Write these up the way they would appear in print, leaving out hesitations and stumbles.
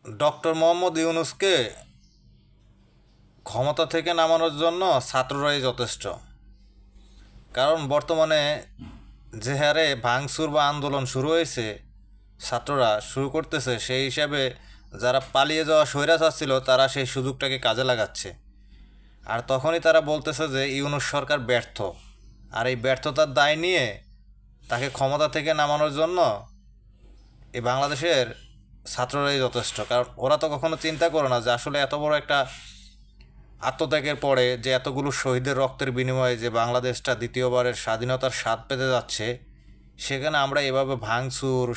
Doctor Mohammad ইউনূসকে ক্ষমতা থেকে নামানোর জন্য ছাত্ররাই যথেষ্ট। কারণ বর্তমানে যে হারে ভাঙচুর বা আন্দোলন শুরু হয়েছে, ছাত্ররা শুরু করতেছে, সেই হিসাবে যারা পালিয়ে যাওয়া স্বৈরাচার ছিল তারা সেই সুযোগটাকে কাজে লাগাচ্ছে। আর তখনই তারা বলতেছে যে ইউনূস সরকার ব্যর্থ, আর এই ব্যর্থতার দায় নিয়ে তাকে ক্ষমতা থেকে নামানোর জন্য এই বাংলাদেশের ছাত্ররাই যথেষ্ট। কারণ ওরা তো কখনো চিন্তা করে না যে আসলে এত বড় একটা আত্মত্যাগের পরে যে এতগুলো শহীদের রক্তের বিনিময়ে যে বাংলাদেশটা দ্বিতীয়বারের স্বাধীনতার স্বাদ পেতে যাচ্ছে, সেখানে আমরা এভাবে ভাঙচুর,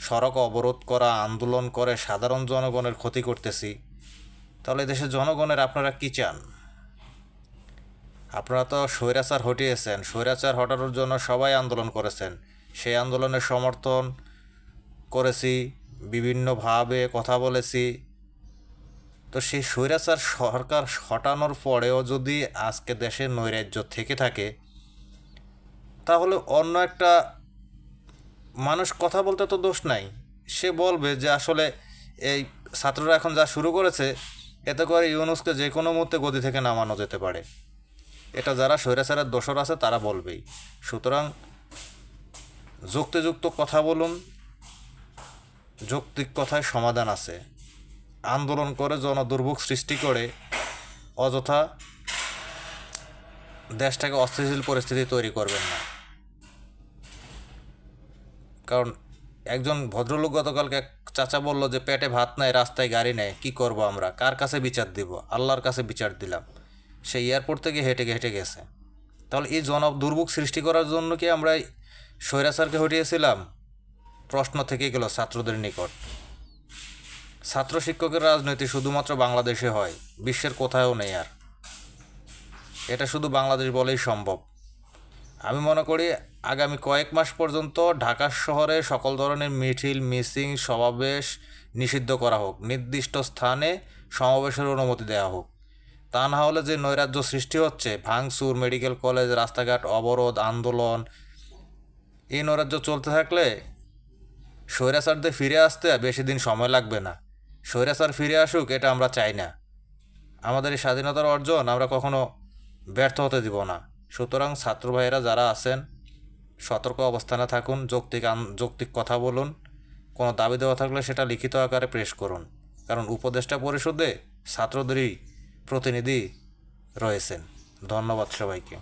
সড়ক অবরোধ করা, আন্দোলন করে সাধারণ জনগণের ক্ষতি করতেছি। তাহলে দেশের জনগণের আপনারা কী চান? আপনারা তো স্বৈরাচার হটিয়েছেন, স্বৈরাচার হটানোর জন্য সবাই আন্দোলন করেছেন, সেই আন্দোলনের সমর্থন করেছি, বিভিন্নভাবে কথা বলেছি। তো সেই স্বৈরাচার সরকার হটানোর পরেও যদি আজকে দেশের নৈরাজ্য থেকে থাকে, তাহলে অন্য একটা মানুষ কথা বলতে তো দোষ নাই। সে বলবে যে আসলে এই ছাত্ররা এখন যা শুরু করেছে, এতে করে ইউনূসকে যে কোনো মুহূর্তে গদি থেকে নামানো যেতে পারে। এটা যারা স্বৈরাচারের দোসর আছে তারা বলবেই। সুতরাং যুক্তিযুক্ত কথা বলুন, যৌক্তিক কথায় সমাধান আছে। আন্দোলন করে জনদুর্ভোগ সৃষ্টি করে অযথা দেশটাকে অস্থিতিশীল পরিস্থিতি তৈরি করবেন না। কারণ একজন ভদ্রলোক গতকালকে এক চাচা বলল যে পেটে ভাত নাই, রাস্তায় গাড়ি নেই, কী করবো আমরা, কার কাছে বিচার দিব? আল্লাহর কাছে বিচার দিলাম। সে এয়ারপোর্ট থেকে হেঁটে হেঁটে গেছে। তাহলে এই দুর্ভোগ সৃষ্টি করার জন্য কি আমরা স্বৈরাচারকে হটিয়েছিলাম? প্রশ্ন থেকে গেল ছাত্রদের নিকট। ছাত্র শিক্ষকের রাজনীতি শুধুমাত্র বাংলাদেশে হয়, বিশ্বের কোথাও নেই। আর এটা শুধু বাংলাদেশ বলেই সম্ভব। আমি মনে করি আগামী কয়েক মাস পর্যন্ত ঢাকা শহরে সকল ধরনের মিছিল, মিছিং, সমাবেশ নিষিদ্ধ করা হোক, নির্দিষ্ট স্থানে সমাবেশের অনুমতি দেওয়া হোক। তা না হলে যে নৈরাজ্য সৃষ্টি হচ্ছে, ভাঙচুর, মেডিকেল কলেজ, রাস্তাঘাট অবরোধ, আন্দোলন, এই নৈরাজ্য চলতে থাকলে স্বৈরাচারদের ফিরে আসতে বেশি দিন সময় লাগবে না। স্বৈরাচার ফিরে আসুক, এটা আমরা চাই না। আমাদের এই স্বাধীনতার অর্জন আমরা কখনো ব্যর্থ হতে দিব না। সুতরাং ছাত্র ভাইয়েরা যারা আছেন, সতর্ক অবস্থানে থাকুন, যৌক্তিক কথা বলুন। কোনো দাবি দেওয়া থাকলে সেটা লিখিত আকারে পেশ করুন। কারণ উপদেষ্টা পরিষদে ছাত্রদেরই প্রতিনিধি রয়েছেন। ধন্যবাদ সবাইকে।